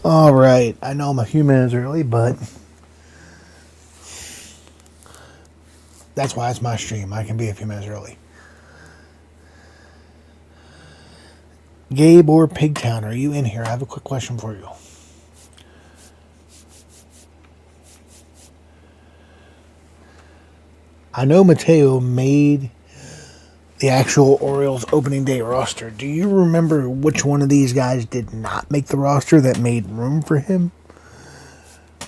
Alright, I know I'm a few minutes early, but that's why it's my stream. I can be a few minutes early. Gabe or Pigtown, are you in here? I have a quick question for you. I know Mateo made the actual Orioles opening day roster. Do you remember which one of these guys did not make the roster that made room for him?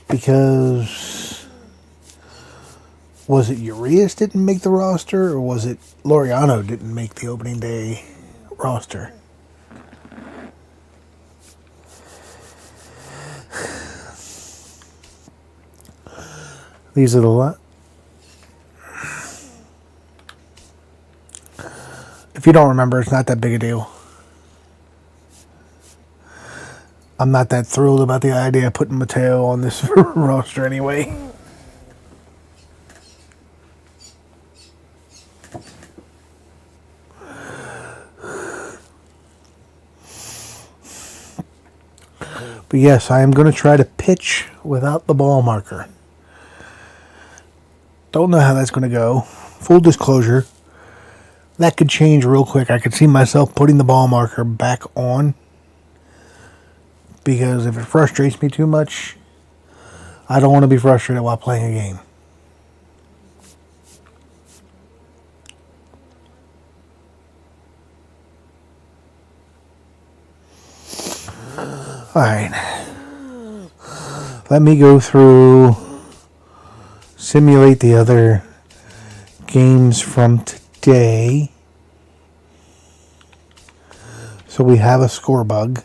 Because was it Urias didn't make the roster, or was it Laureano didn't make the opening day roster? These are the lot. If you don't remember, it's not that big a deal. I'm not that thrilled about the idea of putting Mateo on this roster anyway. But yes, I am going to try to pitch without the ball marker. Don't know how that's going to go. Full disclosure, that could change real quick. I could see myself putting the ball marker back on, because if it frustrates me too much, I don't want to be frustrated while playing a game. Alright. Let me go through, simulate the other games from today. So we have a score bug.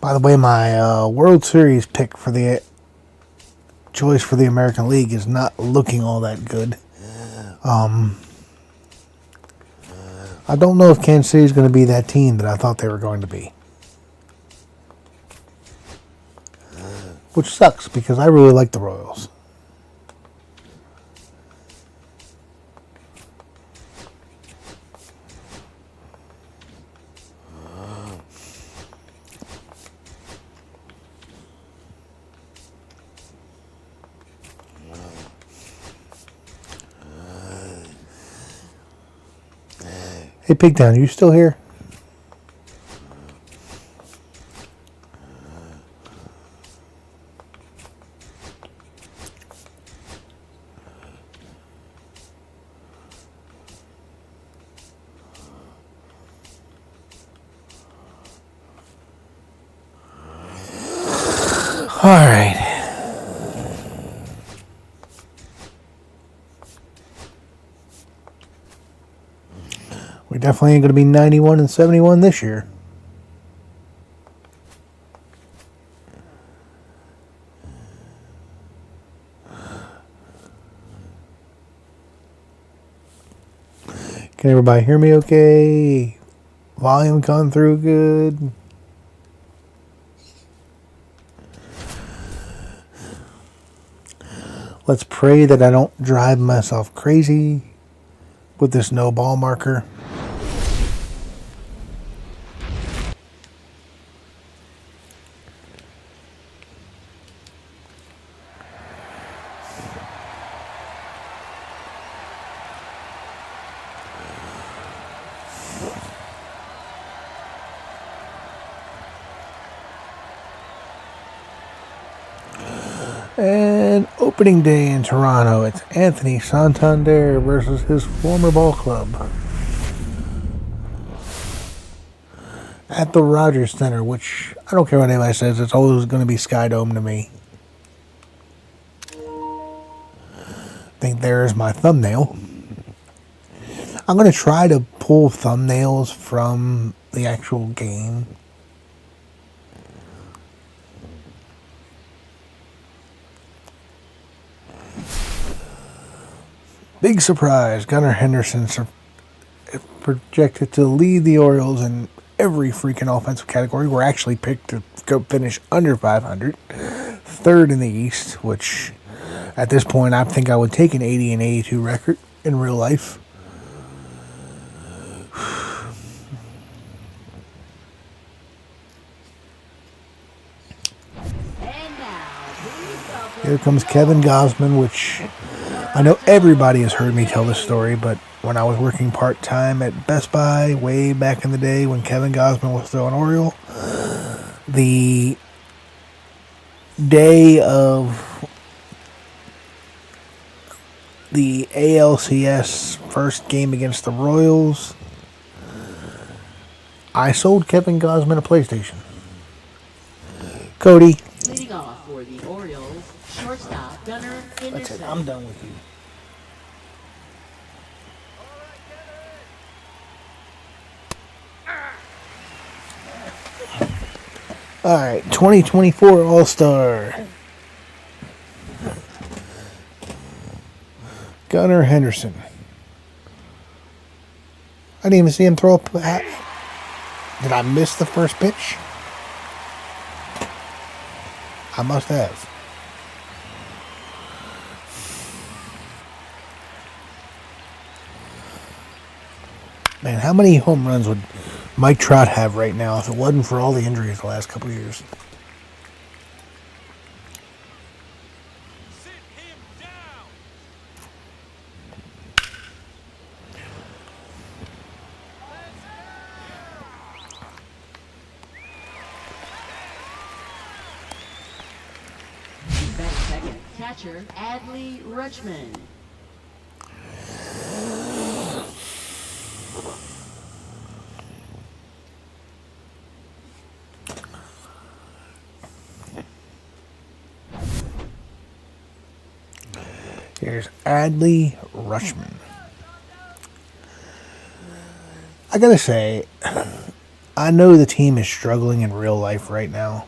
By the way, my World Series pick for the choice for the American League is not looking all that good. I don't know if Kansas City is going to be that team that I thought they were going to be. Which sucks, because I really like the Royals. Hey, Pigtown, are you still here? All right. We definitely ain't going to be 91 and 71 this year. Can everybody hear me okay? Volume coming through good? Let's pray that I don't drive myself crazy with this no ball marker. And opening day in Toronto, it's Anthony Santander versus his former ball club at the Rogers Center, which I don't care what anybody says, it's always going to be Sky Dome to me. I think there's my thumbnail. I'm going to try to pull thumbnails from the actual game. Big surprise, Gunnar Henderson projected to lead the Orioles in every freaking offensive category. We're actually picked to go finish under 500. Third in the East, which at this point I think I would take an 80 and 82 record in real life. Here comes Kevin Gausman, which I know everybody has heard me tell this story, but when I was working part-time at Best Buy way back in the day when Kevin Gausman was still an Oriole, the day of the ALCS first game against the Royals, I sold Kevin Gausman a PlayStation. Cody. Leading off for the Orioles, shortstop Gunnar Henderson. That's it. I'm done with you. All right, 2024 All-Star. Gunnar Henderson. I didn't even see him throw up. Did I miss the first pitch? I must have. Man, how many home runs would Mike Trout have right now if it wasn't for all the injuries the last couple of years? Sit him down. Back second, catcher Adley Rutschman. Here's Adley Rutschman. I gotta say, I know the team is struggling in real life right now,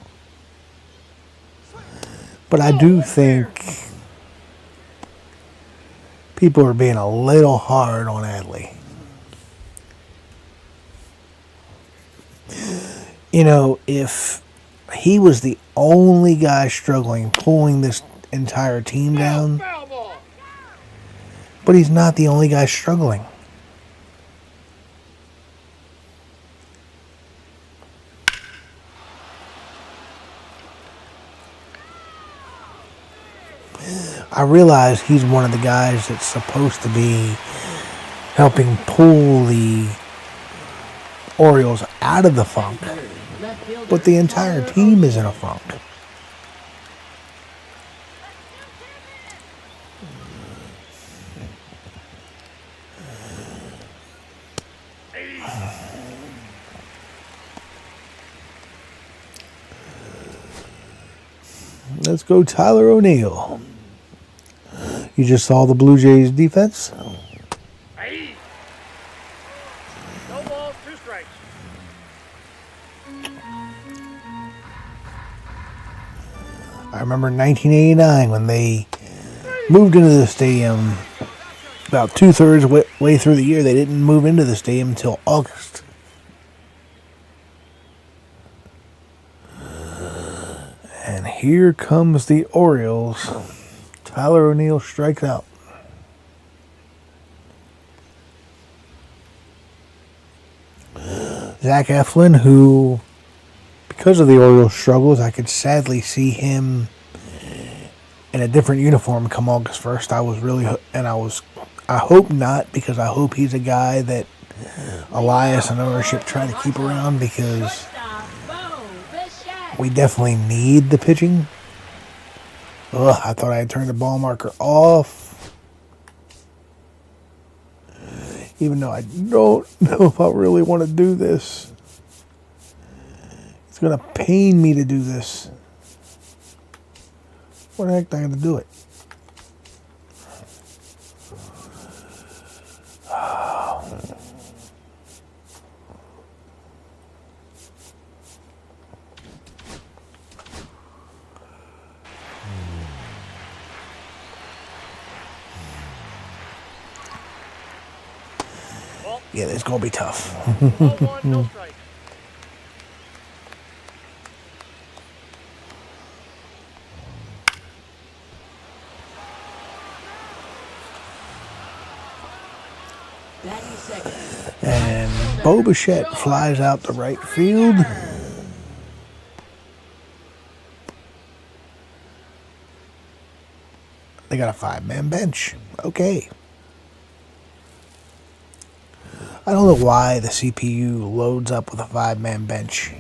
but I do think people are being a little hard on Adley. You know, if he was the only guy struggling, pulling this entire team down, but he's not the only guy struggling. I realize he's one of the guys that's supposed to be helping pull the Orioles out of the funk, but the entire team is in a funk. Let's go Tyler O'Neill. You just saw the Blue Jays defense. Hey. No balls, 2 strikes. I remember in 1989 when they moved into the stadium. About 2/3 way through the year, they didn't move into the stadium until August. And here comes the Orioles. Tyler O'Neill strikes out. Zach Eflin, who, because of the Orioles' struggles, I could sadly see him in a different uniform come August 1st. I hope not, because I hope he's a guy that Elias and ownership try to keep around, because we definitely need the pitching. Ugh, I thought I had turned the ball marker off. Even though I don't know if I really want to do this. It's going to pain me to do this. What the heck am I going to do it? Yeah, it's going to be tough. Ball one, no strike. Batting second. And Bo Bichette flies out to right field. They got a 5-man bench. Okay. I don't know why the CPU loads up with a 5-man bench.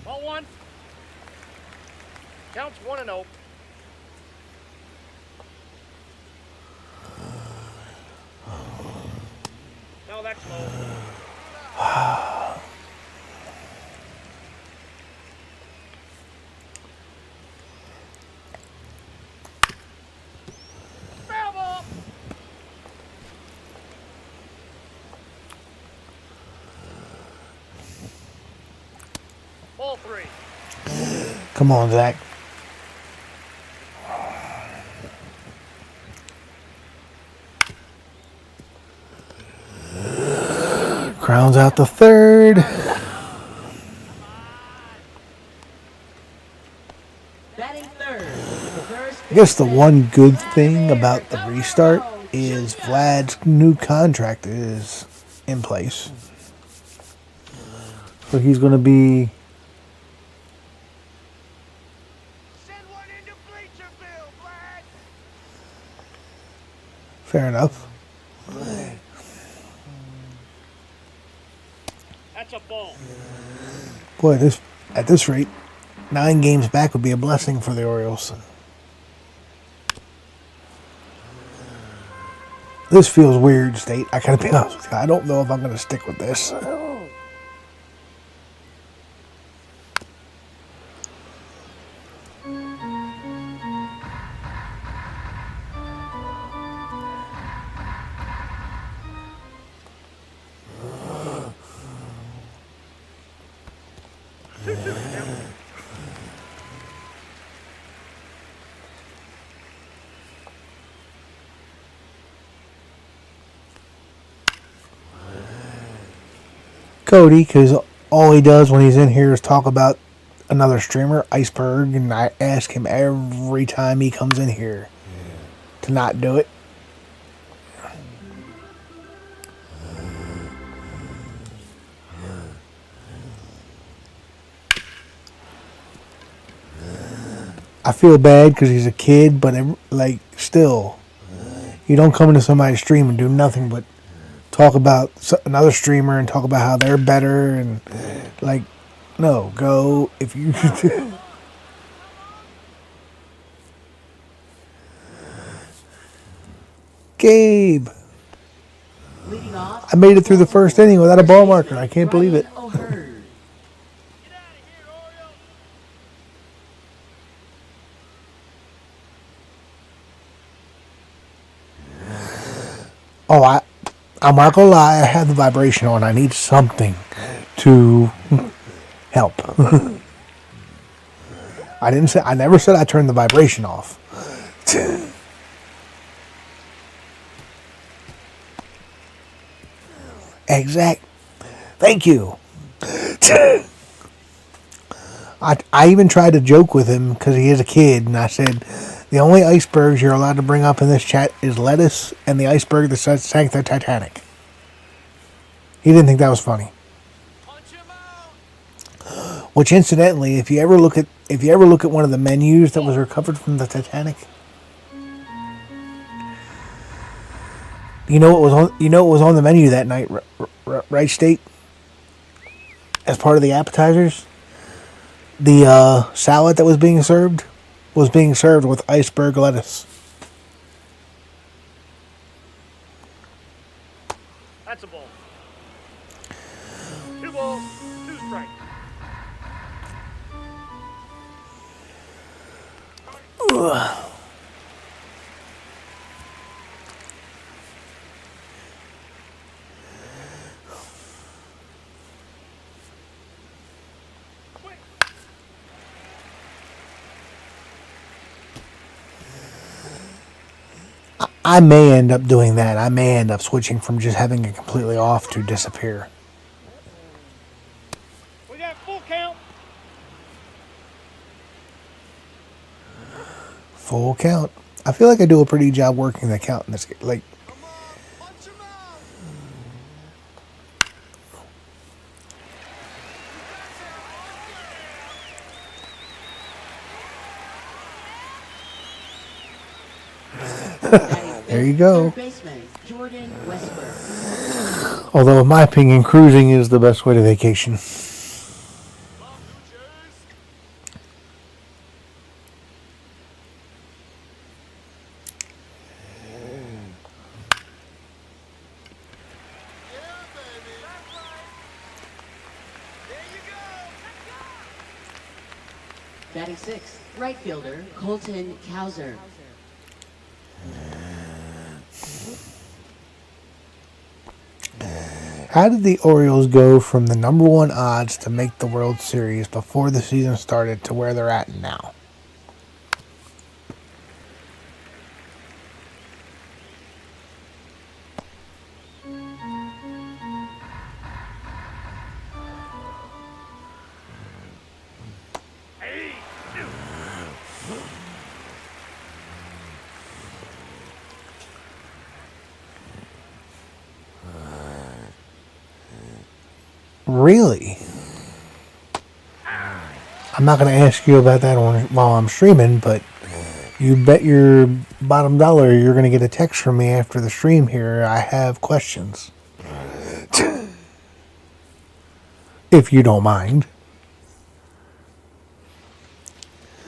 Ball one. Counts 1-0. No, that's low. Foul ball. Ball three. Come on, Zach. Grounds out the third. Batting third. First I guess the one good thing about the restart is Vlad's new contract is in place. So he's going to be... Send one into Bleacherville, Vlad. Fair enough. That's a ball. Boy, at this rate, 9 games back would be a blessing for the Orioles. This feels weird, State. I gotta be honest with you. I don't know if I'm going to stick with this. Cody, because all he does when he's in here is talk about another streamer, Iceberg, and I ask him every time he comes in here to not do it. I feel bad because he's a kid, but still, you don't come into somebody's stream and do nothing but talk about another streamer and talk about how they're better and no, go if you. Gabe, leading off. I made it through the first inning without a ball marker. I can't believe it. O'Hearn. Get out of here, Orioles. Oh, I'm not gonna lie. I had the vibration on. I need something to help. I never said I turned the vibration off. Exact. Thank you. I even tried to joke with him because he is a kid, and I said, the only icebergs you're allowed to bring up in this chat is lettuce and the iceberg that sank the Titanic. He didn't think that was funny. Punch him out. Which, incidentally, if you ever look at one of the menus that was recovered from the Titanic, you know what was on the menu that night, right, State? As part of the appetizers, the salad that was being served with iceberg lettuce. That's a ball. 2 balls, 2 strikes. I may end up doing that. I may end up switching from just having it completely off to disappear. We got full count. Full count. I feel like I do a pretty good job working the count in this game. Like, Punch him out. there you go. Third baseman, Jordan Westbrook. Although, in my opinion, cruising is the best way to vacation. Batting sixth, right fielder, Colton Cowser. How did the Orioles go from the number one odds to make the World Series before the season started to where they're at now? Really? I'm not going to ask you about that while I'm streaming, but you bet your bottom dollar you're going to get a text from me after the stream here. I have questions. If you don't mind.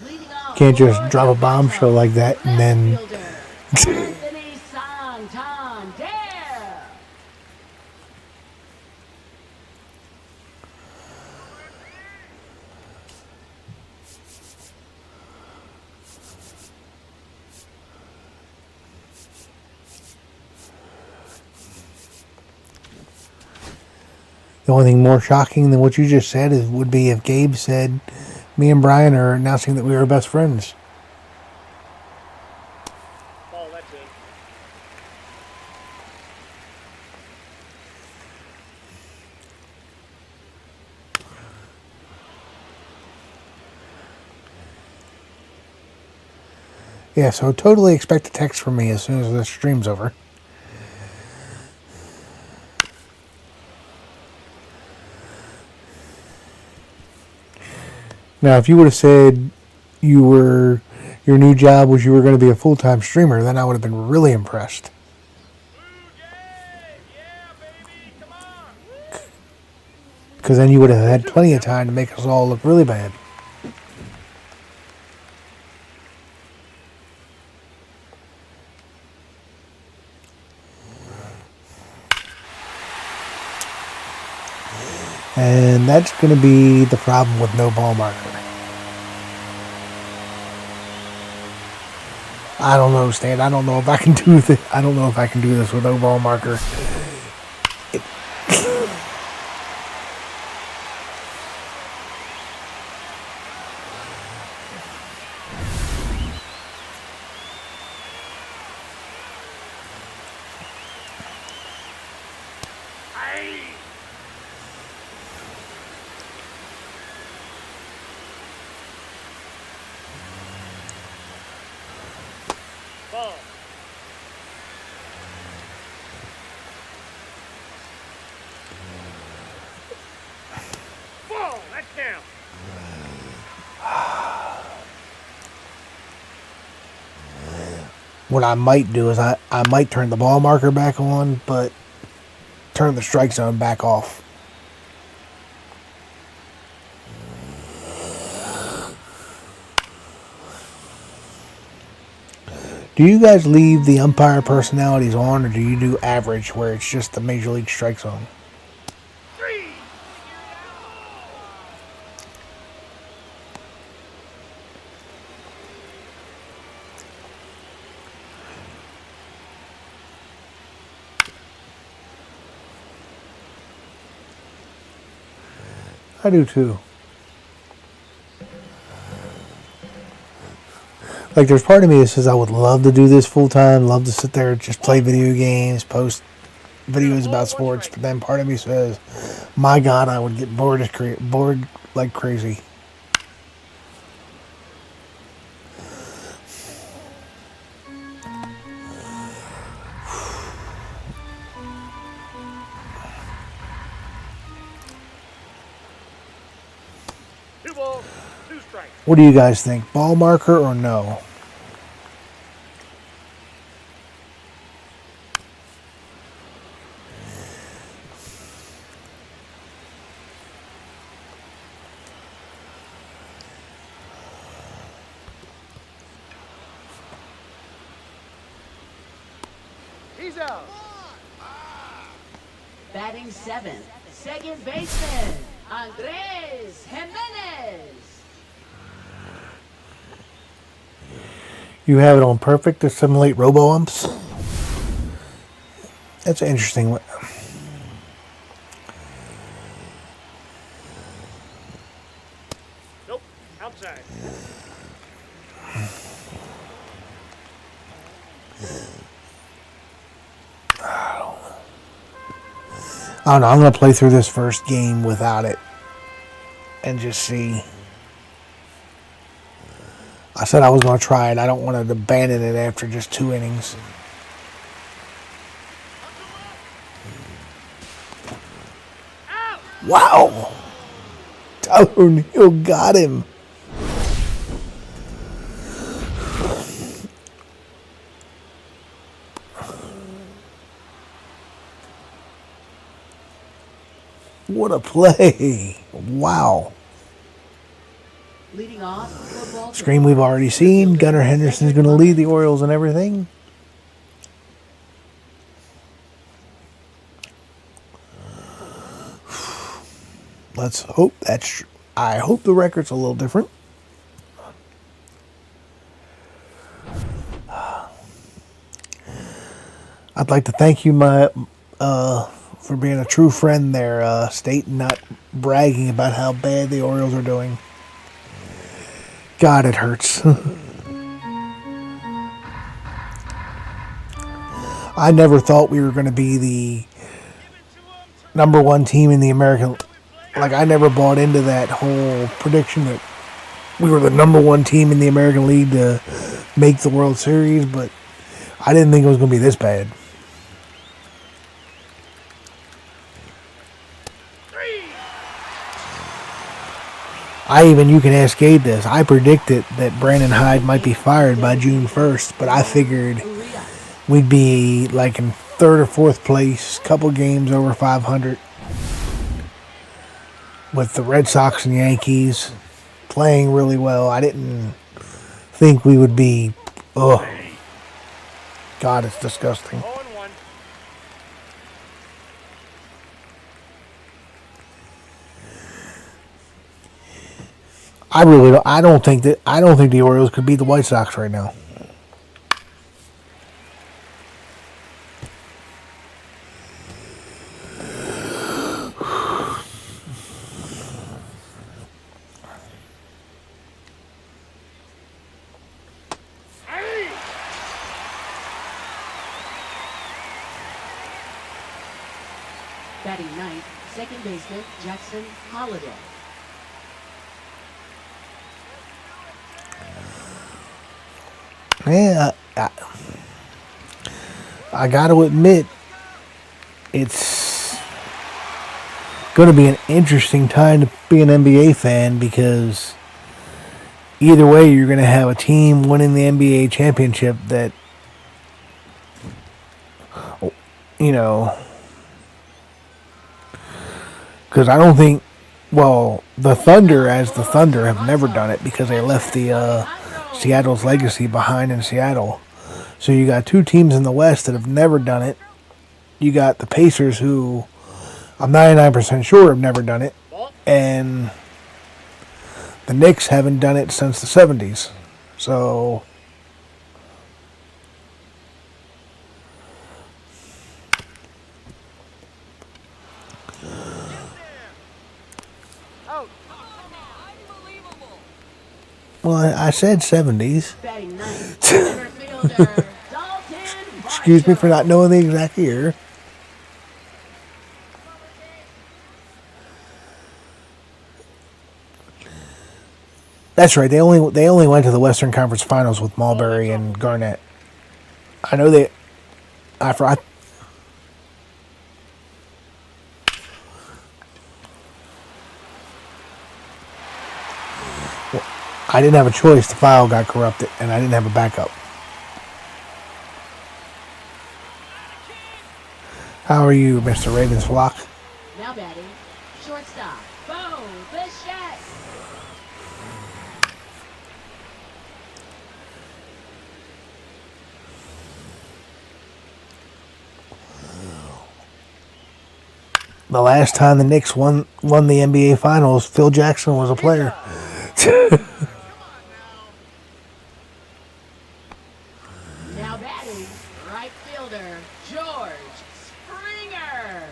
Leading off Can't just for drop a the bombshell like that and then... left fielder, Anthony Santander. The only thing more shocking than what you just said would be if Gabe said, me and Brian are announcing that we are best friends. Oh, that's it. Yeah, so totally expect a text from me as soon as the stream's over. Now, if you would have said your new job was you were going to be a full-time streamer, then I would have been really impressed. Yeah, baby, come on. Because then you would have had plenty of time to make us all look really bad. And that's going to be the problem with no ball marker. I don't know, Stan. I don't know if I can do this. I don't know if I can do this with no ball marker. Ball. Ball, that's down. What I might do is I might turn the ball marker back on, but turn the strike zone back off. Do you guys leave the umpire personalities on, or do you do average where it's just the Major League Strike Zone? Three. I do too. Like, there's part of me that says I would love to do this full time, love to sit there and just play video games, post videos about sports. But then part of me says, my God, I would get bored like crazy. Two balls, two strikes. What do you guys think? Ball marker or no? He's out. Batting seventh, second baseman, Andres Jimenez. You have it on perfect to simulate robo-umps? That's an interesting one. Nope, outside. I don't know. I'm going to play through this first game without it and just see. I said I was going to try it. I don't want to abandon it after just 2 innings. Wow. Tyler O'Neill got him. What a play. Wow. Leading off for Baltimore. Screen we've already seen. Gunnar Henderson's going to lead the Orioles and everything. Let's hope that's true. I hope the record's a little different. I'd like to thank you, for being a true friend there, State, and not bragging about how bad the Orioles are doing. God, it hurts. I never thought we were going to be the #1 team in the American. Like, I never bought into that whole prediction that we were the #1 team in the American League to make the World Series, but I didn't think it was going to be this bad. You can ask Gade this. I predicted that Brandon Hyde might be fired by June 1st, but I figured we'd be like in 3rd or 4th place, couple games over 500, with the Red Sox and Yankees playing really well. I didn't think we would be. Oh, God, it's disgusting. 0-1. I don't think the Orioles could beat the White Sox right now. Batting ninth, second baseman, Jackson Holliday. Yeah, I got to admit, it's going to be an interesting time to be an NBA fan, because either way, you're going to have a team winning the NBA championship that, you know, because I don't think, well, the Thunder, as the Thunder, have never done it because they left the Seattle's legacy behind in Seattle. So you got 2 teams in the West that have never done it. You got the Pacers, who I'm 99% sure have never done it, and the Knicks haven't done it since the 70s. So well, I said 70s. Batting ninth, center fielder, Dalton Excuse me for not Varsho. knowing the exact year. That's right. They only went to the Western Conference Finals with Mulberry and Garnett. I know they. I forgot. I didn't have a choice. The file got corrupted, and I didn't have a backup. How are you, Mr. Ravensflock? Now batting, shortstop, Bo Bichette. The last time the Knicks won the NBA Finals, Phil Jackson was a player. Now batting, right fielder, George Springer.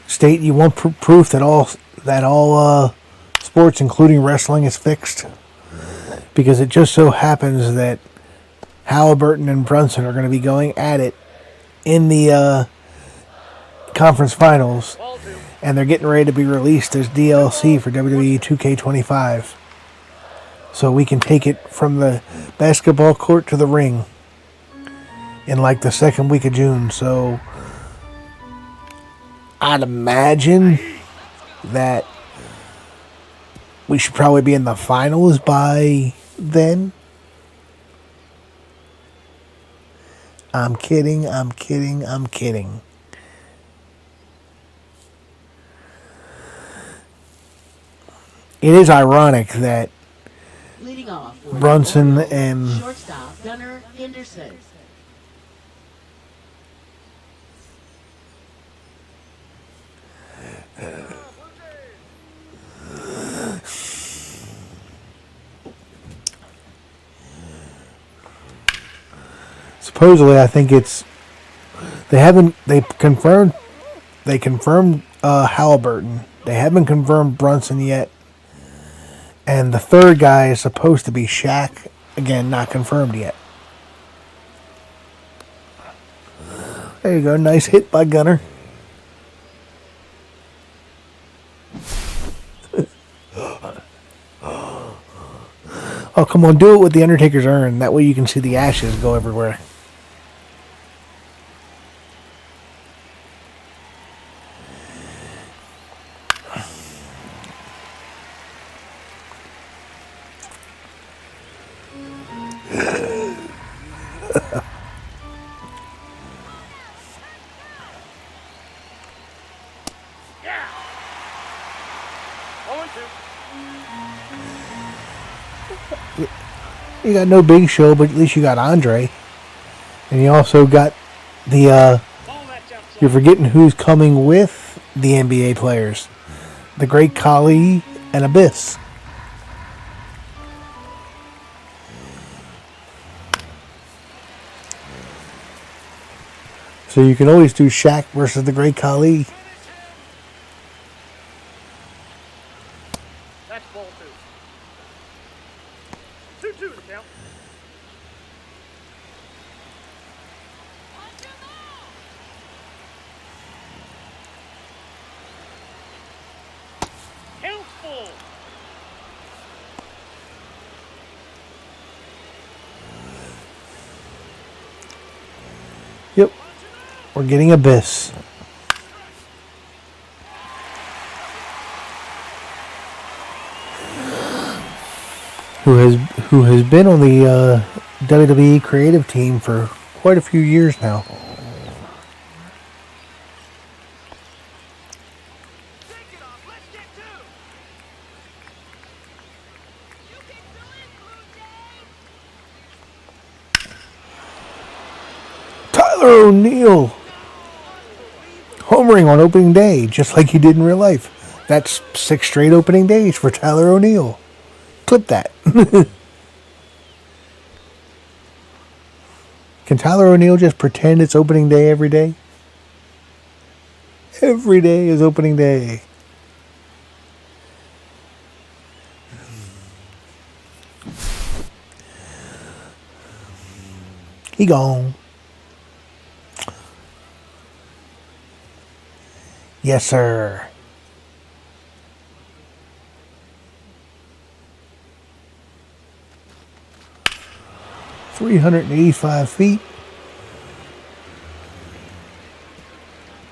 State, you want proof that all sports, including wrestling, is fixed? Because it just so happens that Halliburton and Brunson are going to be going at it in the conference finals, and they're getting ready to be released as DLC for WWE 2K25. So we can take it from the basketball court to the ring in like the second week of June. So I'd imagine that we should probably be in the finals by then. I'm kidding. It is ironic that Leading off for the Brunson Orioles, and shortstop Gunnar Henderson. supposedly, I think it's they confirmed Halliburton. They haven't confirmed Brunson yet, and the third guy is supposed to be Shaq. Again, not confirmed yet. There you go, nice hit by Gunner. Oh, come on, do it with the Undertaker's urn. That way you can see the ashes go everywhere. Yeah. 0-2. You got no Big Show, but at least you got Andre. And you also got the, Ball that's outside. you're forgetting who's coming with the NBA players. The Great Khali and Abyss. So you can always do Shaq versus the Great Khali. That's ball 2. 2-2 the count. Count full. Yep. We're getting Abyss. Who has been on the WWE creative team for quite a few years now. Take it off. Let's get 2. Tyler O'Neill homering on opening day, just like he did in real life. That's 6 straight opening days for Tyler O'Neill. Clip that. Can Tyler O'Neill just pretend it's opening day every day? Every day is opening day. He gone. Yes, sir. $385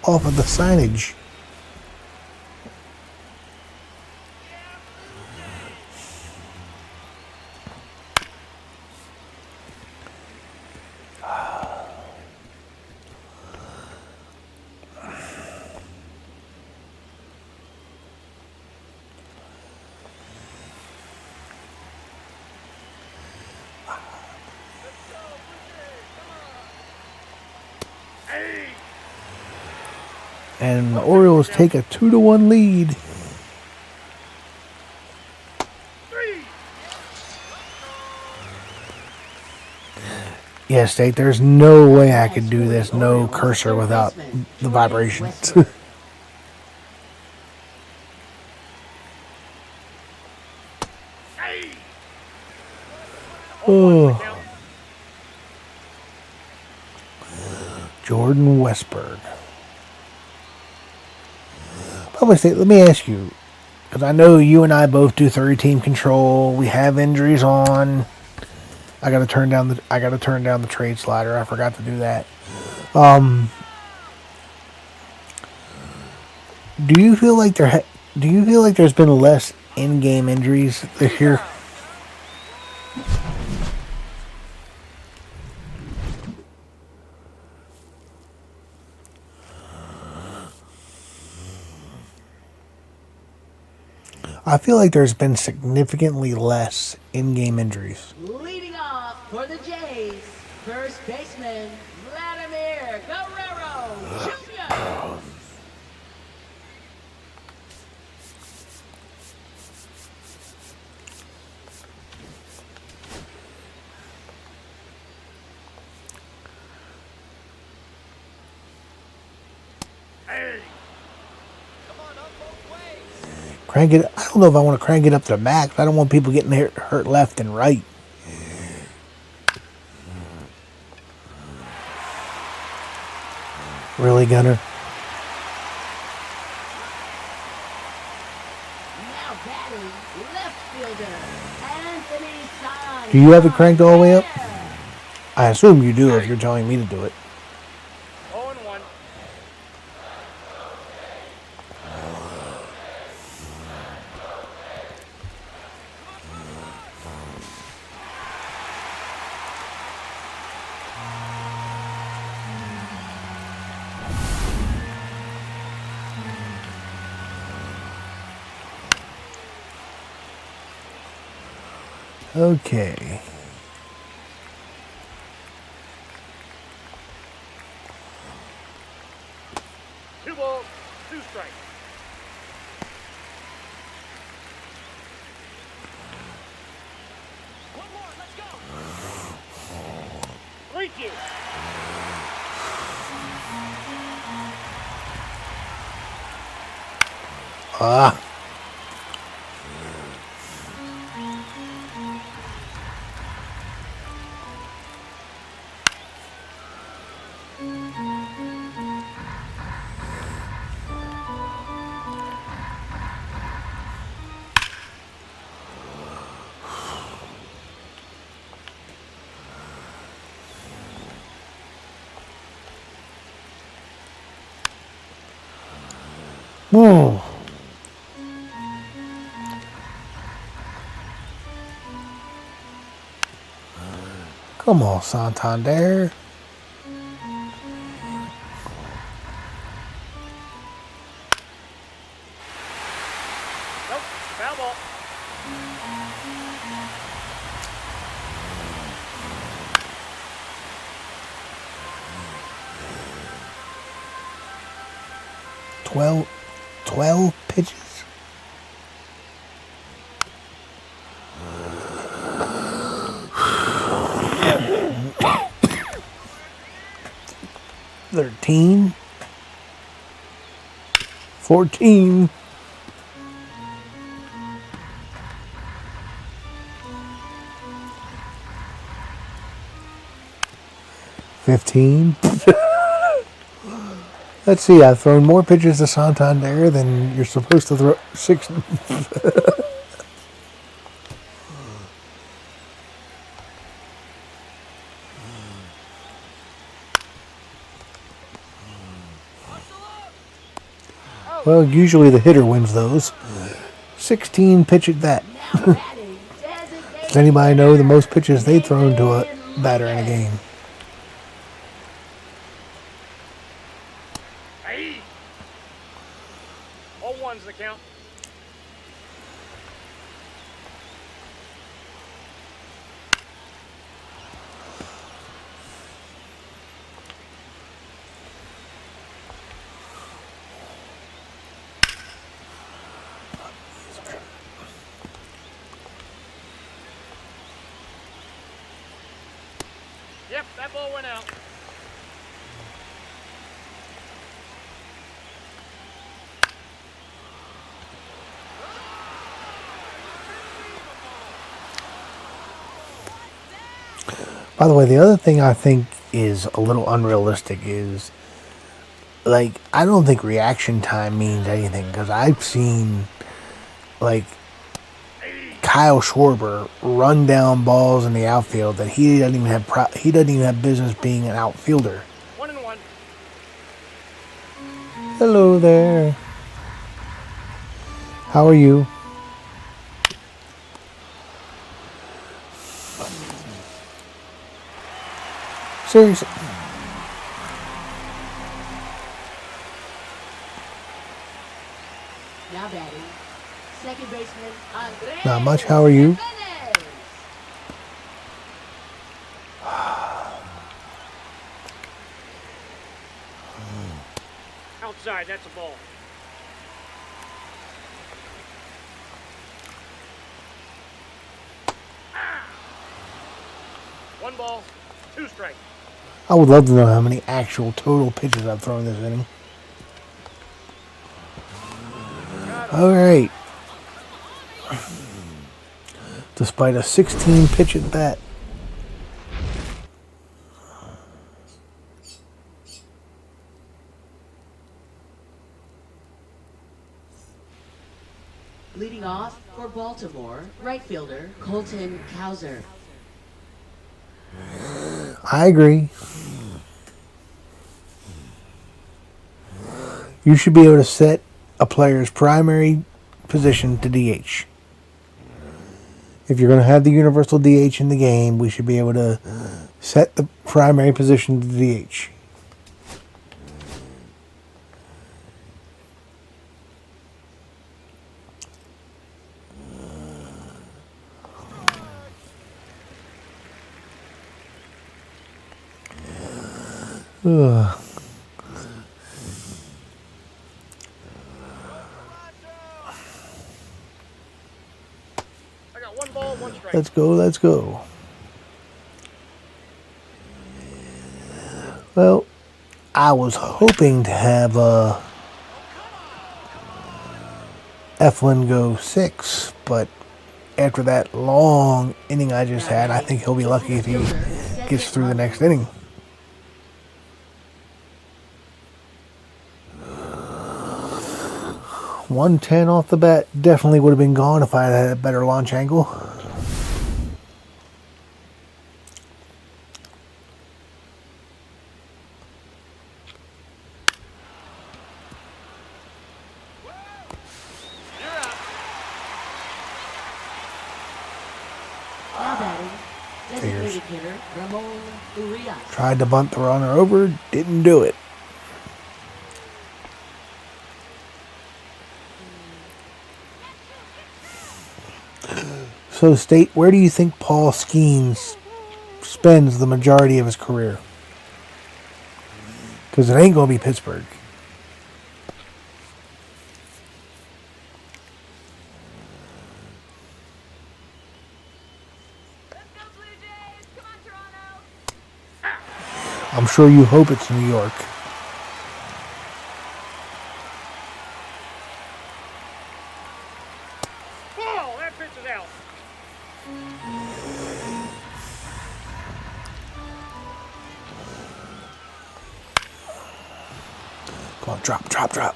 off of the signage. And the Orioles take a 2-1 lead. Yeah, State, there's no way I could do this, no cursor without the vibrations. Oh. Jordan Westberg. Public State, let me ask you, because I know you and I both do 30-team control. We have injuries on. I gotta turn down the trade slider. I forgot to do that. Do you feel like there's been less in-game injuries this year? I feel like there's been significantly less in-game injuries. Leading off for the Jays, first baseman Vladimir Guerrero Jr. Crank it. I don't know if I want to crank it up to the max. I don't want people getting hurt left and right. Really, Gunner? Now batting, left fielder Anthony Son. Do you have it cranked all the way up? I assume you do if you're telling me to do it. 0-1. Okay. Two balls, two strikes. One more, let's go. 3-2. Ah. Whoa. Come on, Santander. Nope, foul ball. Twelve pitches. $13. 14. 15. Let's see, I've thrown more pitches to Santander than you're supposed to throw. 6. Well, usually the hitter wins those. 16 pitch at bat. Does anybody know the most pitches they've thrown to a batter in a game? Hey. All ones the count. Yep, that ball went out. By the way, the other thing I think is a little unrealistic is, like, I don't think reaction time means anything, because I've seen, like, Kyle Schwarber run down balls in the outfield that he doesn't even have business being an outfielder. 1-1. Hello there. How are you? Seriously. Now batting, second baseman Andres. Not much. How are you? Jimenez. Outside, that's a ball. One ball, 2 strikes. I would love to know how many actual total pitches I've thrown this inning. All right. Despite a 16 pitch at bat. Leading off for Baltimore, right fielder Colton Cowser. I agree. You should be able to set a player's primary position to DH. If you're going to have the universal DH in the game, we should be able to set the primary position to DH. Ugh. I got 1 ball, 1 strike. Let's go, let's go. Well, I was hoping to have Ep1 go 6, but after that long inning I just had, I think he'll be lucky if he gets through the next inning. 110 off the bat definitely would have been gone if I had a better launch angle. Now batting, designated hitter Ramon Urias. Tried to bunt the runner over, didn't do it. So, State, where do you think Paul Skeens spends the majority of his career? Because it ain't going to be Pittsburgh. I'm sure you hope it's New York. That pitch is out. Come on, drop, drop, drop.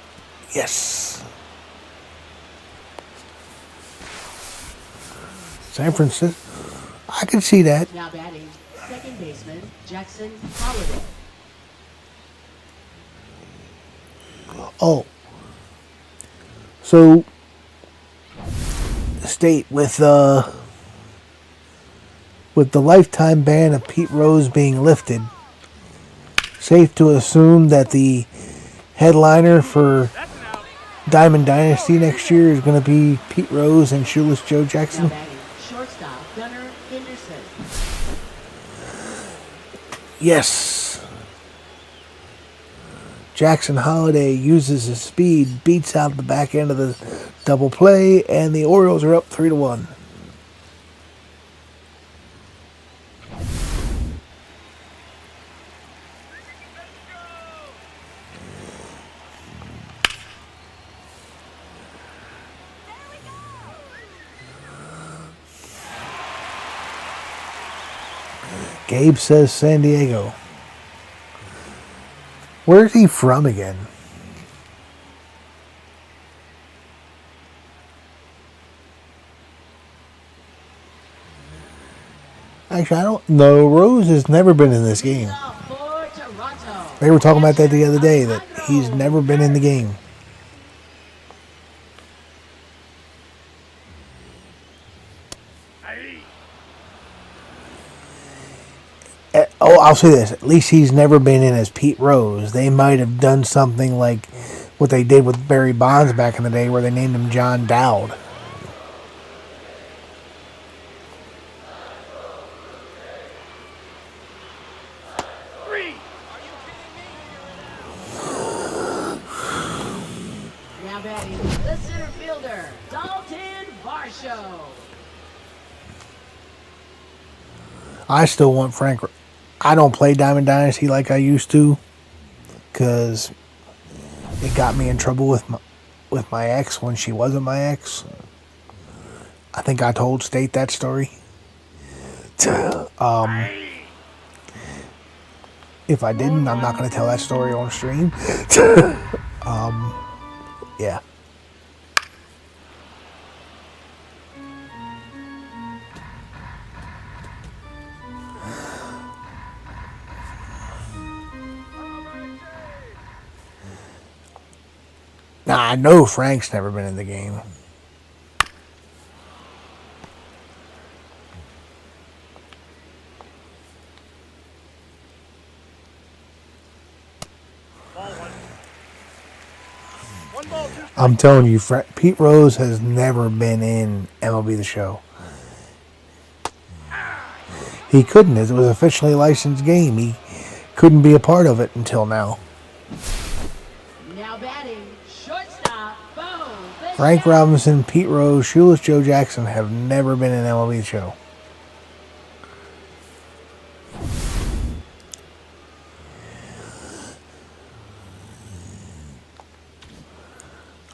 Yes. San Francisco. I can see that. Now batting, second baseman Jackson Holliday. Oh. So, state with the lifetime ban of Pete Rose being lifted, safe to assume that the headliner for That's an out. Diamond Dynasty next year is going to be Pete Rose and Shoeless Joe Now Jackson. batting, shortstop Gunnar Henderson. Yes. Jackson Holliday uses his speed, beats out the back end of the double play, and the Orioles are up 3-1. Gabe says San Diego. Where's he from again? Actually, I don't know. Rose has never been in this game. For Toronto. They were talking about that the other day, that he's never been in the game. Hey. Oh, I'll say this. At least he's never been in as Pete Rose. They might have done something like what they did with Barry Bonds back in the day, where they named him John Dowd. Three. Now batting, the center fielder Dalton Varsho. I still want Frank. I don't play Diamond Dynasty like I used to, because it got me in trouble with my ex when she wasn't my ex. I think I told State that story. If I didn't, I'm not going to tell that story on stream. Yeah. Now, I know Frank's never been in the game. Ball one. One ball, two. I'm telling you, Pete Rose has never been in MLB The Show. He couldn't. It was an officially licensed game. He couldn't be a part of it until now. Now batting, shortstop Bo Frank Bichette. Robinson, Pete Rose, Shoeless Joe Jackson have never been in MLB The Show.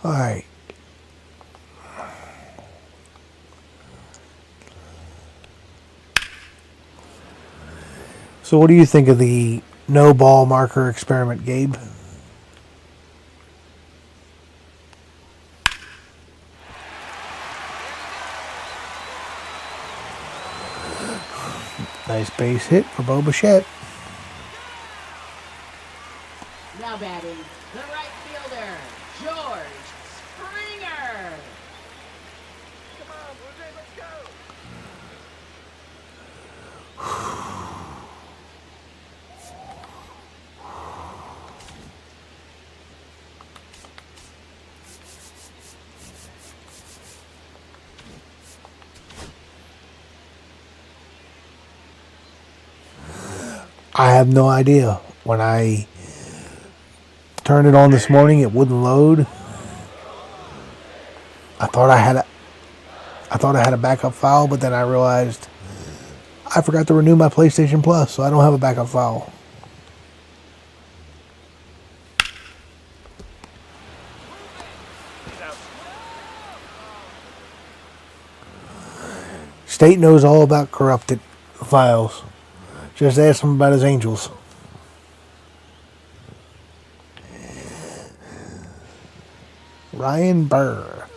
All right. So what do you think of the no ball marker experiment, Gabe? Nice base hit for Bo Bichette. Now batting, the right fielder George Springer. Come on, Blue Jays, let's go. I have no idea. When I turned it on this morning, it wouldn't load. I thought I had a backup file, but then I realized I forgot to renew my PlayStation Plus, so I don't have a backup file. He's out. State knows all about corrupted files. Just ask him about his Angels. Ryan Burr.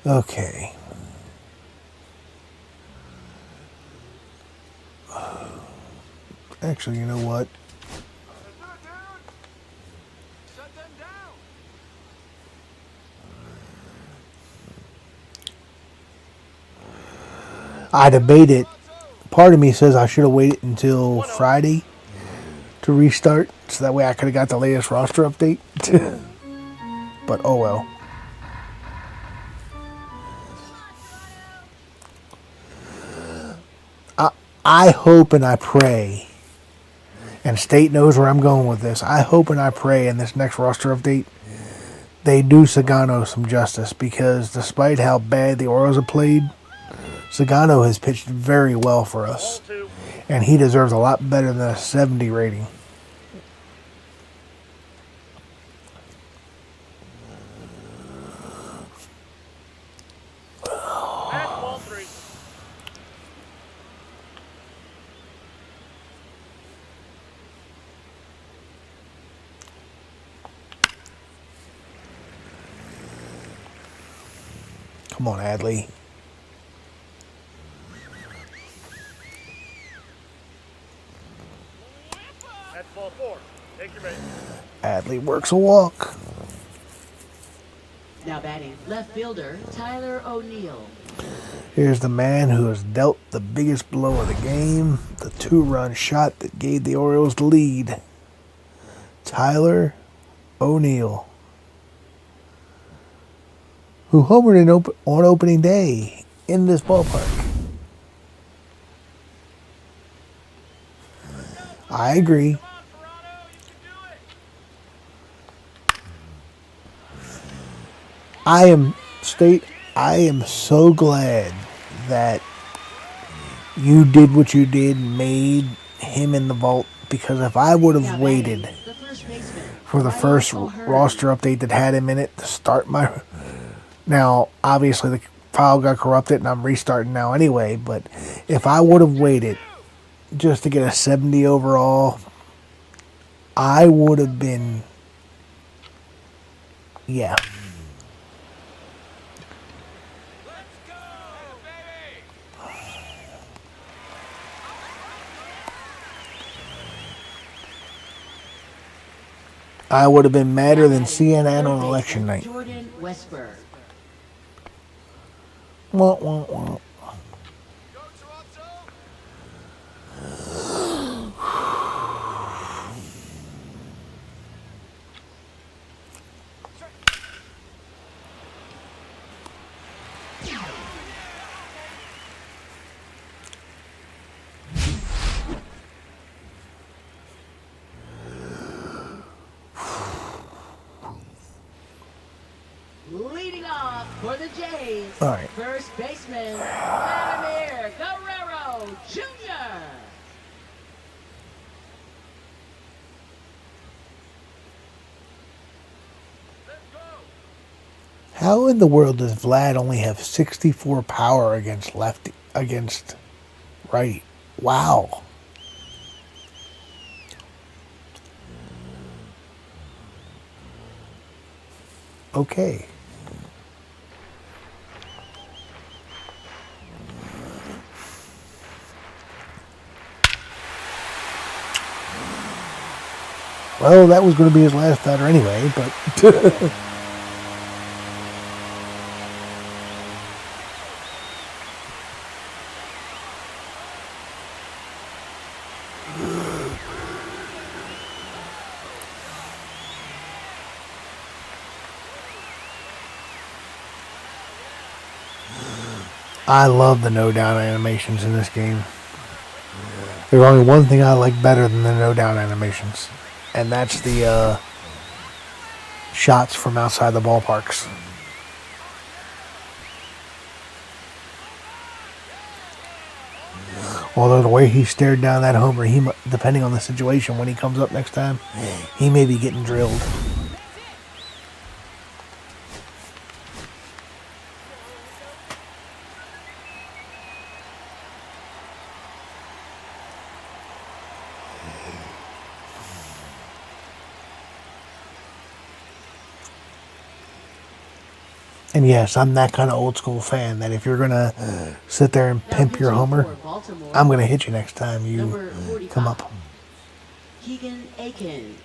Okay. Actually, you know what? I debated. Part of me says I should have waited until Friday to restart, so that way I could have got the latest roster update. But oh well. I hope and I pray, and State knows where I'm going with this. I hope and I pray in this next roster update they do Sagano some justice, because despite how bad the Orioles have played, Sagano has pitched very well for us, and he deserves a lot better than a 70 rating. Come on, Adley. That's ball 4. Take your base. Adley works a walk. Now batting left fielder Tyler O'Neill. Here's the man who has dealt the biggest blow of the game, the 2-run shot that gave the Orioles the lead. Tyler O'Neill, who homered on opening day in this ballpark. I agree. I am so glad that you did what you did and made him in the vault, because if I would have waited for the first roster update that had him in it to start my... Now, obviously the file got corrupted and I'm restarting now anyway, but if I would have waited just to get a 70 overall, I would have been... Yeah. I would have been madder than CNN on election night. Jordan Westberg. Wah, wah, wah. Leading off for the Jays, All right. first baseman Vladimir Guerrero Jr. How in the world does Vlad only have 64 power against right? Wow. Okay. Well, that was going to be his last batter anyway, but... I love the no-down animations in this game. There's only one thing I like better than the no-down animations, and that's the shots from outside the ballparks. Although the way he stared down that homer, depending on the situation, when he comes up next time, he may be getting drilled. And yes, I'm that kind of old school fan that if you're going to sit there and pimp your homer, I'm going to hit you next time you come up. Keegan Aiken.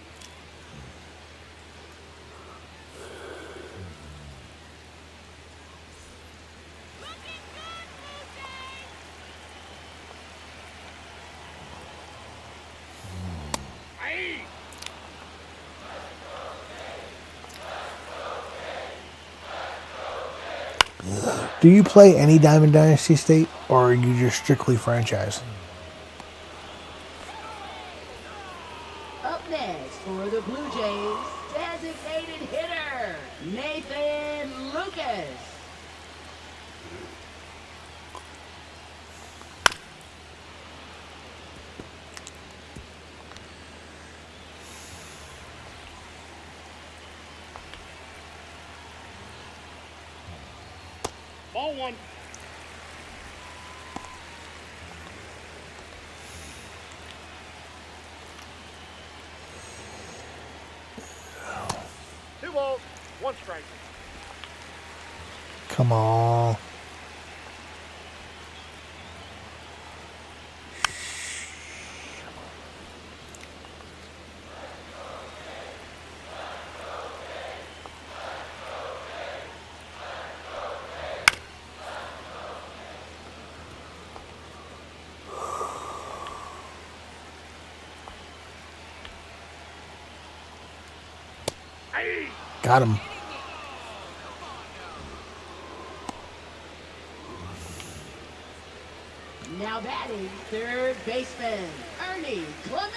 Do you play any Diamond Dynasty State, or are you just strictly franchise? Up next for the Blue Jays, designated hitter, Nathan Lucas. Ball one. Two balls, one strike. Come on. Got him. Now batting, third baseman, Ernie Clement.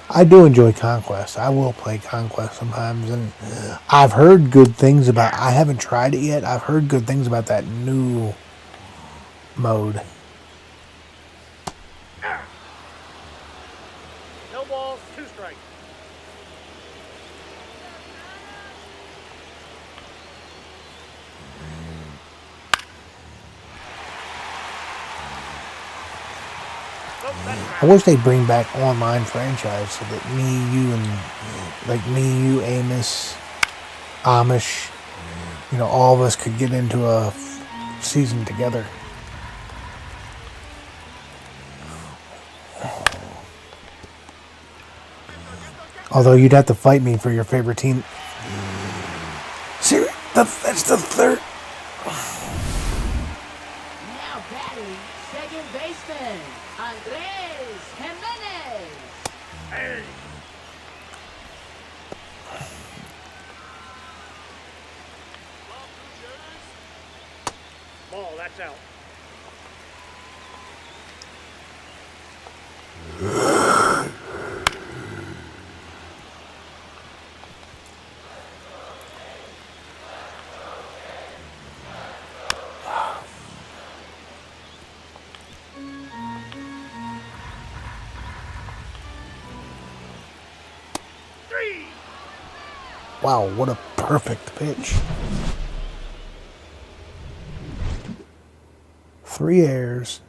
I do enjoy Conquest. I will play Conquest sometimes, and I've heard good things about. I haven't tried it yet. I've heard good things about that new mode. No balls, two strikes. I wish they'd bring back online franchise so that me, you, Amos, Amish, all of us could get into a season together. Although you'd have to fight me for your favorite team. See, that's the third. Now batting, second baseman, Andres Jimenez. Hey. Ball, that's out. Wow, what a perfect pitch. 3 errors.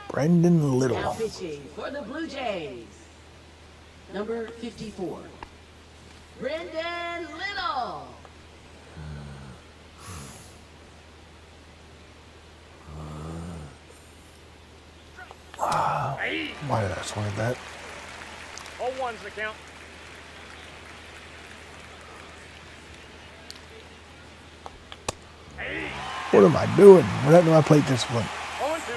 Brendan Little. Now pitching for the Blue Jays, number 54, Brendan Little. Why did I swing at that? All one's the count. What am I doing? What happened to my plate discipline? 0-2.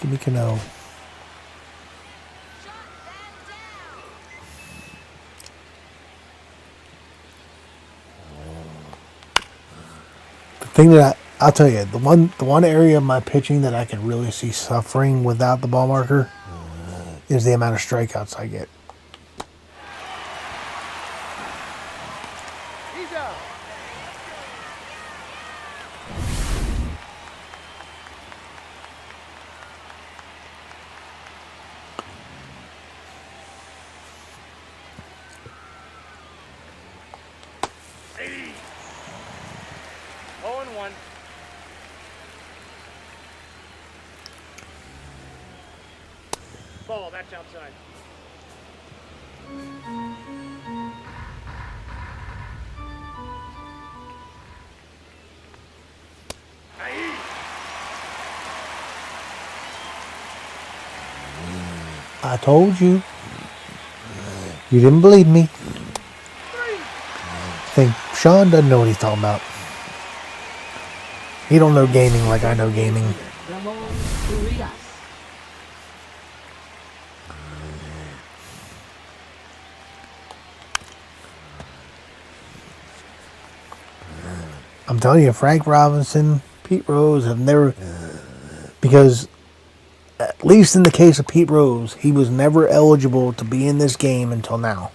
Give me Cano. thing that I'll tell you, the one area of my pitching that I could really see suffering without the ball marker is the amount of strikeouts I get. He's out. Hey. 0-1. Ball, that's outside. Aye. I told you. You didn't believe me. I think Sean doesn't know what he's talking about. He don't know gaming like I know gaming. Ramon Urias. I'm telling you, Frank Robinson, Pete Rose have never, because at least in the case of Pete Rose, he was never eligible to be in this game until now.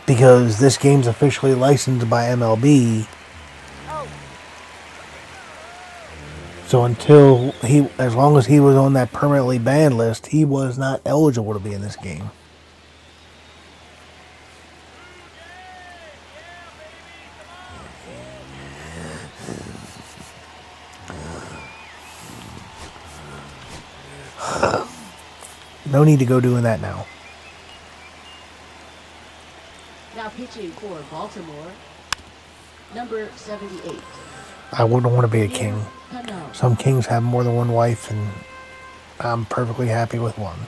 Because this game's officially licensed by MLB. So until as long as he was on that permanently banned list, he was not eligible to be in this game. No need to go doing that now. Now pitching for Baltimore, number 78. I wouldn't want to be a king. Cano. Some kings have more than one wife, and I'm perfectly happy with one.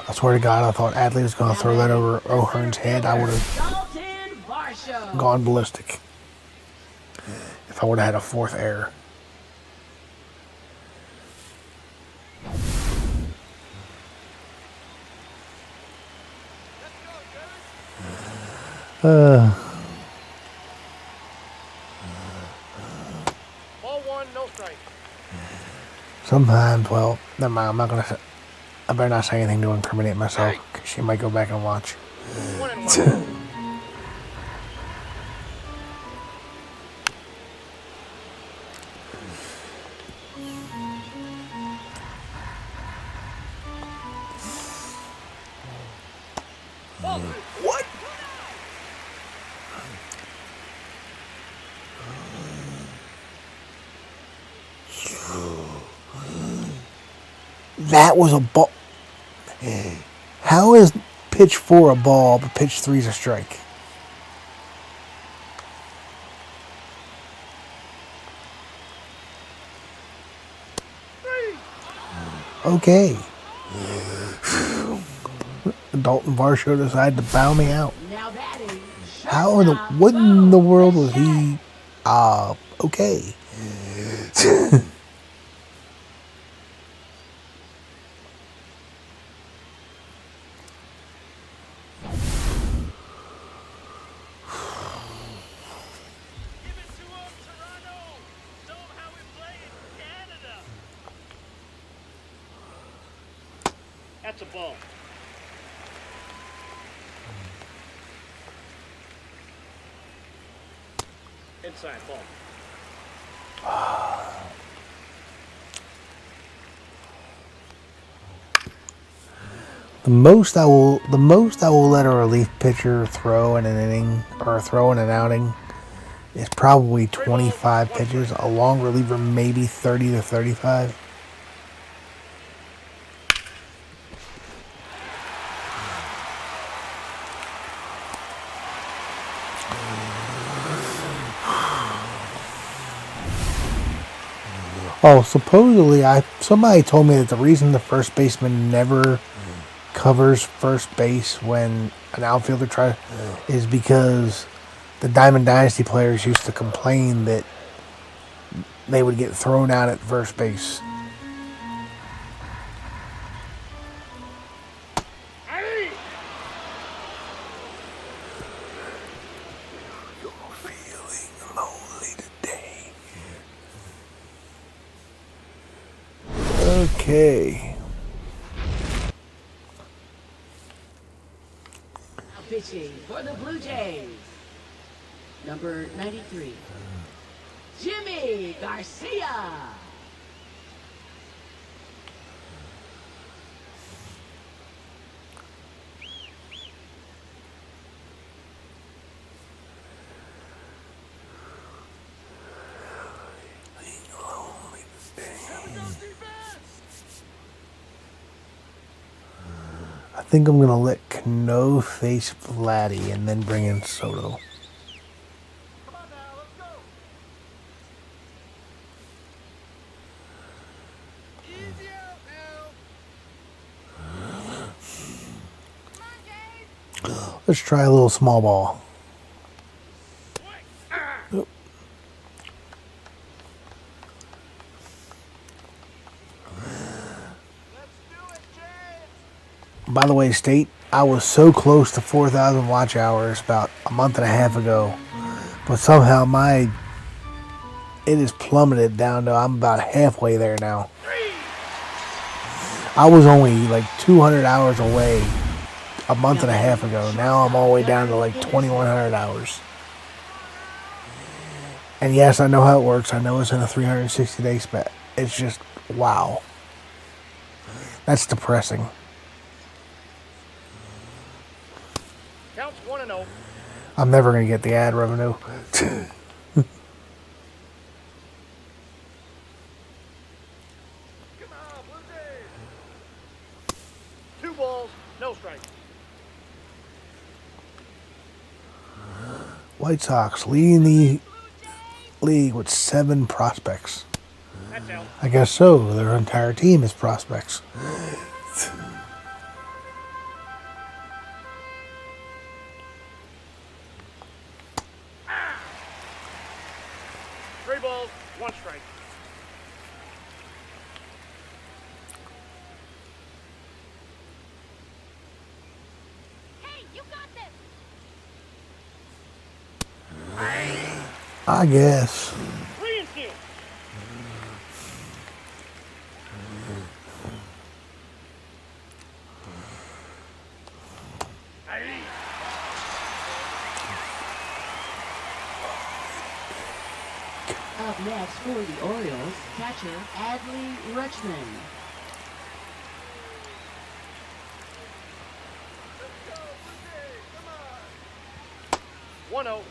I swear to God, I thought Adley was going to throw that over O'Hearn's head. I would have gone ballistic if I would have had a fourth error. Ball 1, no strike. Sometimes, well, never mind. I'm not going to say. I better not say anything to incriminate myself, because she might go back and watch. 1-1. What? That was a ball. How is pitch 4 a ball, but pitch 3 is a strike? Okay. Dalton Varsho decided to bow me out. Now batting. How in the what in the world was he? Okay. That's a ball. Inside ball. The most I will let a relief pitcher throw in an inning or throw in an outing is probably 25 pitches. A long reliever maybe 30 to 35. Oh, supposedly somebody told me that the reason the first baseman never covers first base when an outfielder tries is because the Diamond Dynasty players used to complain that they would get thrown out at first base. Feeling lonely today. Okay. Pitching for the Blue Jays, number 93, Jimmy Garcia. I think I'm gonna let Cano face Vladdy and then bring in Soto. Come on now, let's go. Easy out now. Let's try a little small ball. Oop. By the way, State, I was so close to 4,000 watch hours about a month and a half ago, but somehow it has plummeted down to I'm about halfway there now. I was only like 200 hours away a month and a half ago. Now I'm all the way down to like 2,100 hours. And yes, I know how it works. I know it's in a 360-day span. It's just, wow. That's depressing. Counts 1-0. I'm never going to get the ad revenue. Come on, Blue Jays. 2 balls, no strikes. White Sox leading the league with 7 prospects. That's out. I guess so. Their entire team is prospects. Three balls, 1 strike. Hey, you got this. I guess. 3 and 2. Up next for the Orioles, catcher Adley Rutschman. 1-0.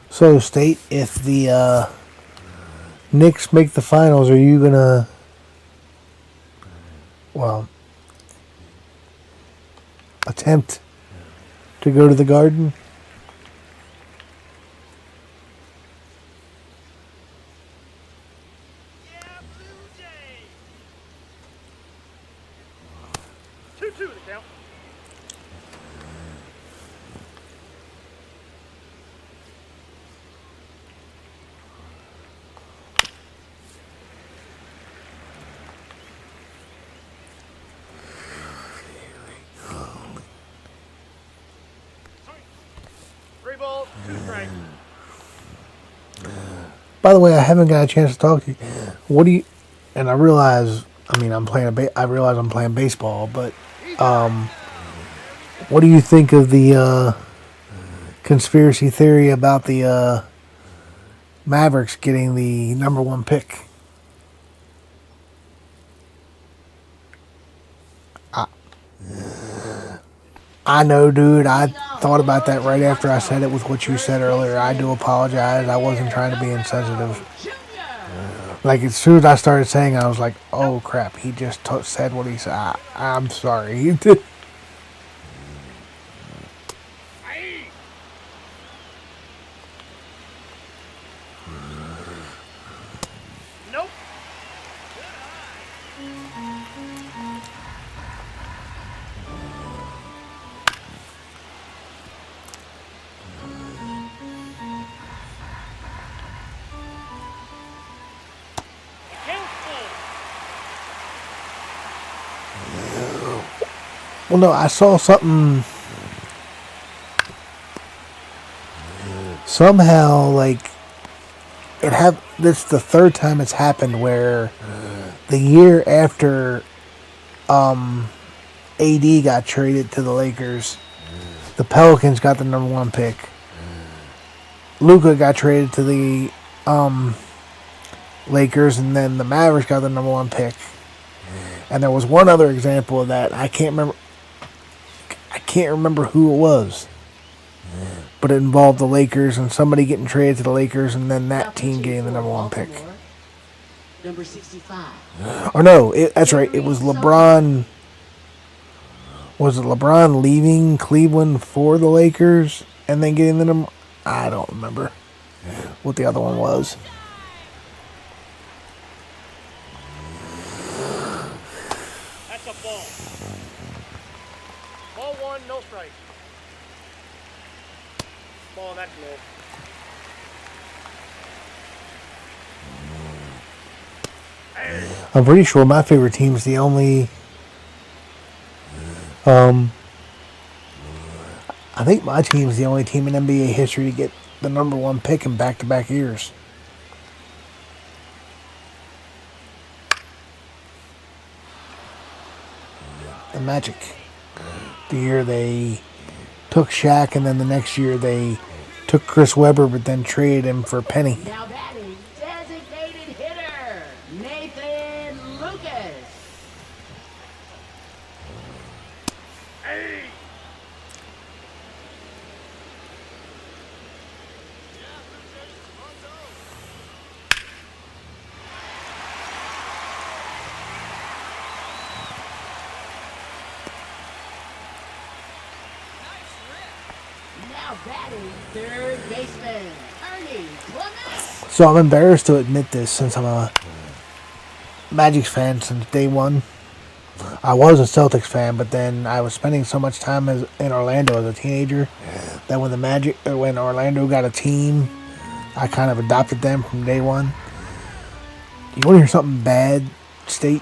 So, State, if the Knicks make the finals, are you going to, well, attempt to go to the Garden? Yeah, Blue Jays. 2-2 the count. Three balls, 2 strikes. By the way, I haven't got a chance to talk to you. What do you, and I realize, I mean, I realize I'm playing baseball, but what do you think of the conspiracy theory about the Mavericks getting the number 1 pick? I know, dude. I thought about that right after I said it with what you said earlier. I do apologize. I wasn't trying to be insensitive. Like, as soon as I started saying it, I was like, oh, crap. He just said what he said. I'm sorry. Well, no, I saw something. Somehow, like, this is the third time it's happened where the year after AD got traded to the Lakers, the Pelicans got the number 1 pick. Luka got traded to the Lakers, and then the Mavericks got the number 1 pick. And there was one other example of that. I can't remember who it was, but it involved the Lakers and somebody getting traded to the Lakers, and then that team getting the number 1 pick. Number 65. Or no, that's right. It was LeBron. Was it LeBron leaving Cleveland for the Lakers and then getting the number? I don't remember what the other one was. That's a ball. Ball 1, no strike. Ball, that's low. I'm pretty sure my favorite team is the only. I think my team's the only team in NBA history to get the number 1 pick in back-to-back years. The Magic. The year they took Shaq, and then the next year they took Chris Webber, but then traded him for Penny. Now batting, designated hitter, Nathan Lucas. Hey! Now batting, third baseman, Ernie Clement. So I'm embarrassed to admit this since I'm a Magic fan since day one. I was a Celtics fan, but then I was spending so much time in Orlando as a teenager that when Orlando got a team, I kind of adopted them from day one. You want to hear something bad, State?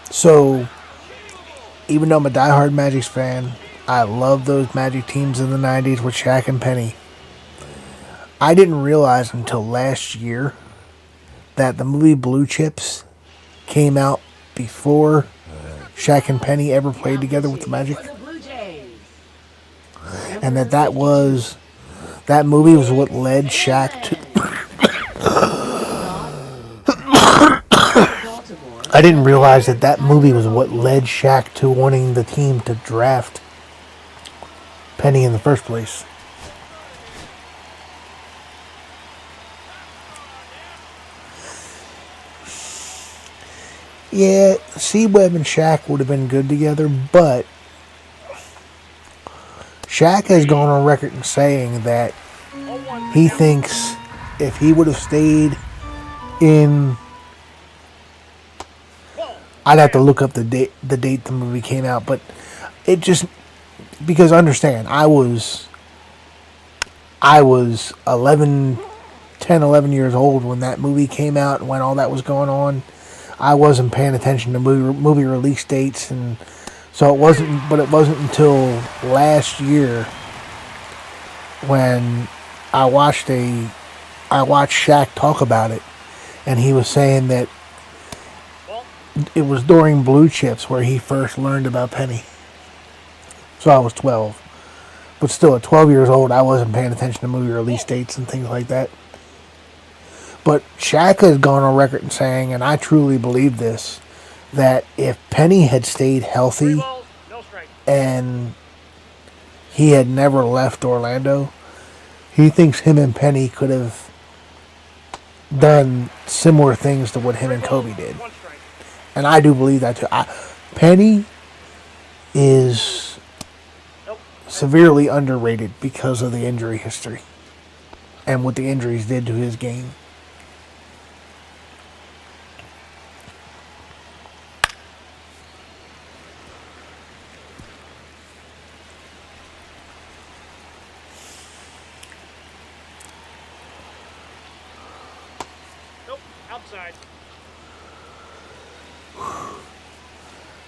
So, even though I'm a diehard Magic fan, I love those Magic teams in the 90s with Shaq and Penny. I didn't realize until last year that the movie Blue Chips came out before Shaq and Penny ever played together with the Magic. And that movie was what led Shaq to... I didn't realize that movie was what led Shaq to wanting the team to draft Penny in the first place. Yeah, C-Web and Shaq would have been good together, but Shaq has gone on record in saying that he thinks if he would have stayed in... I'd have to look up the date the movie came out, but it just... Because understand, I was 11 years old when that movie came out and when all that was going on. I wasn't paying attention to movie release dates, and so it wasn't until last year when I watched Shaq talk about it, and he was saying that it was during Blue Chips where he first learned about Penny. So I was 12. But still, at 12 years old, I wasn't paying attention to movie release dates and things like that. But Shaq has gone on record in saying, and I truly believe this, that if Penny had stayed healthy and he had never left Orlando, he thinks him and Penny could have done similar things to what him and Kobe did. And I do believe that too. Penny is severely underrated because of the injury history and what the injuries did to his game.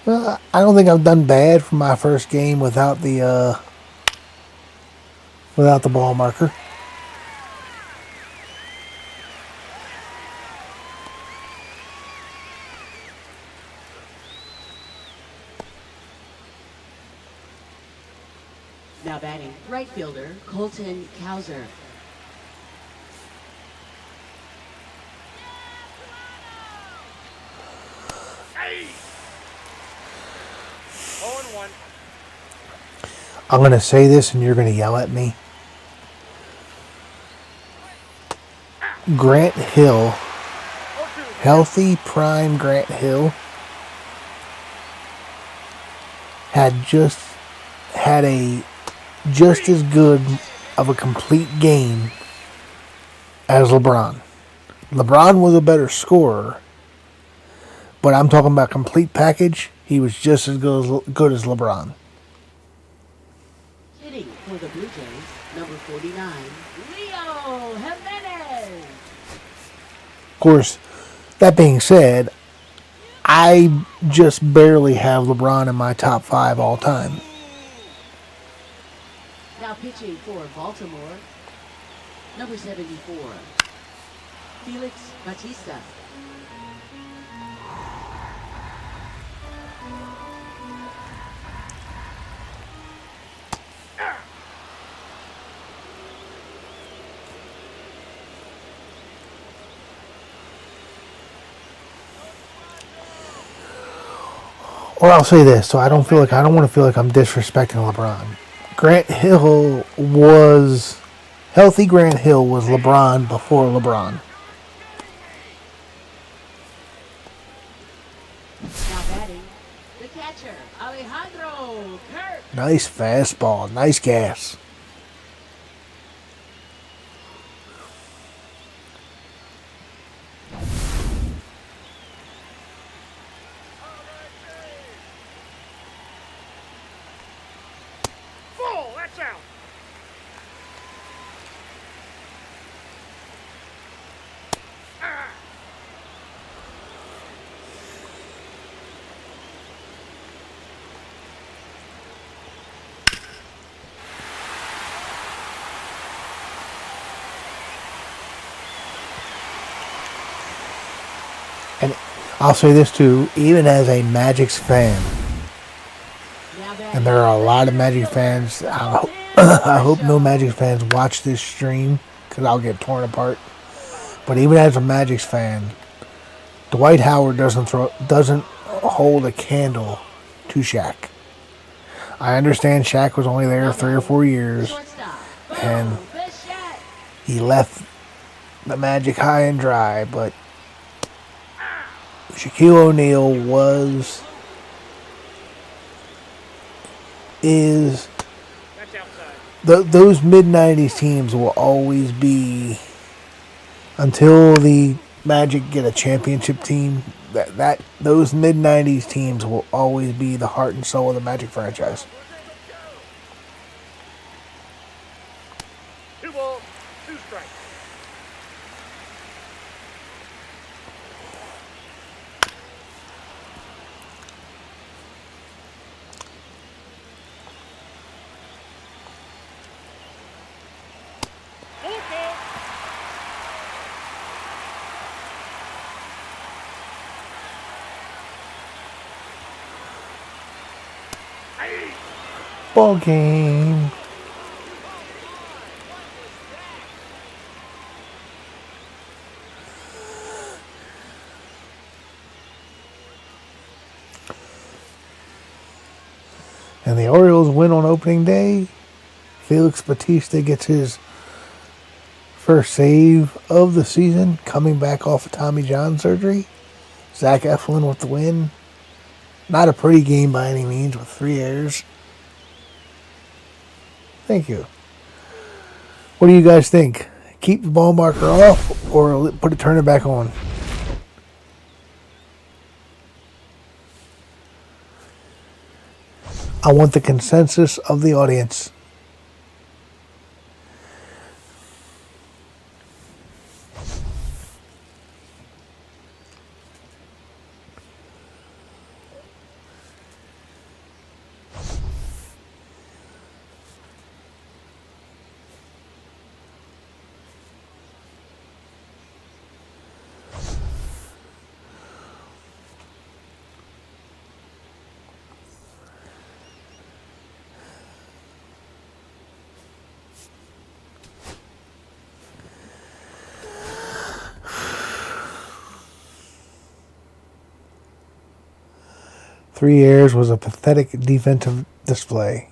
Well, I don't think I've done bad for my first game without the ball marker. Now batting, right fielder Colton Cowser. Hey! 0-1. I'm going to say this and you're going to yell at me. Grant Hill, 0-2. healthy prime Grant Hill, had a just as good of a complete game as LeBron. LeBron was a better scorer, but I'm talking about complete package. He was just as good as LeBron. Hitting for the Blue Jays, number 49, Leo Jimenez. Of course, that being said, I just barely have LeBron in my top 5 all time. Now pitching for Baltimore, number 74, Felix Batista. Or I'll say this, so I don't want to feel like I'm disrespecting LeBron. Healthy Grant Hill was LeBron before LeBron. Now batting, the catcher, Alejandro Kirk. Nice fastball, nice gas. Full, that's out. And I'll say this too, even as a Magic's fan, Now batting, and there are a lot of Magic fans, I hope no Magic fans watch this stream because I'll get torn apart. But even as a Magic's fan, Dwight Howard doesn't hold a candle to Shaq. I understand Shaq was only there 3 or 4 years, shortstop, and Bo Bichette. he left the Magic high and dry, but Shaquille O'Neal is That's outside. those mid-90s teams will always be, until the Magic get a championship team, those mid-90s teams will always be the heart and soul of the Magic franchise. 2 balls, 2 strikes. Full count. Hey! Ball game. And the Orioles win on opening day. Felix Batista gets his first save of the season, coming back off of Tommy John surgery. Zach Eflin with the win. Not a pretty game by any means, with 3 errors. Thank you. What do you guys think? Keep the ball marker off or turn it back on? I want the consensus of the audience. 3 errors was a pathetic defensive display.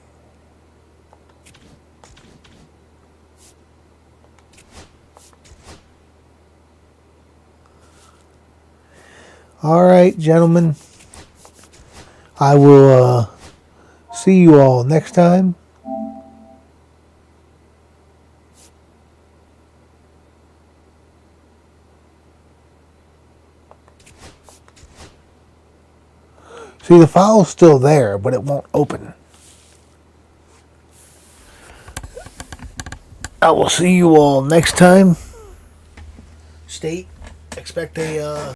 All right, gentlemen. I will see you all next time. See, the file's still there, but it won't open. I will see you all next time. State, expect a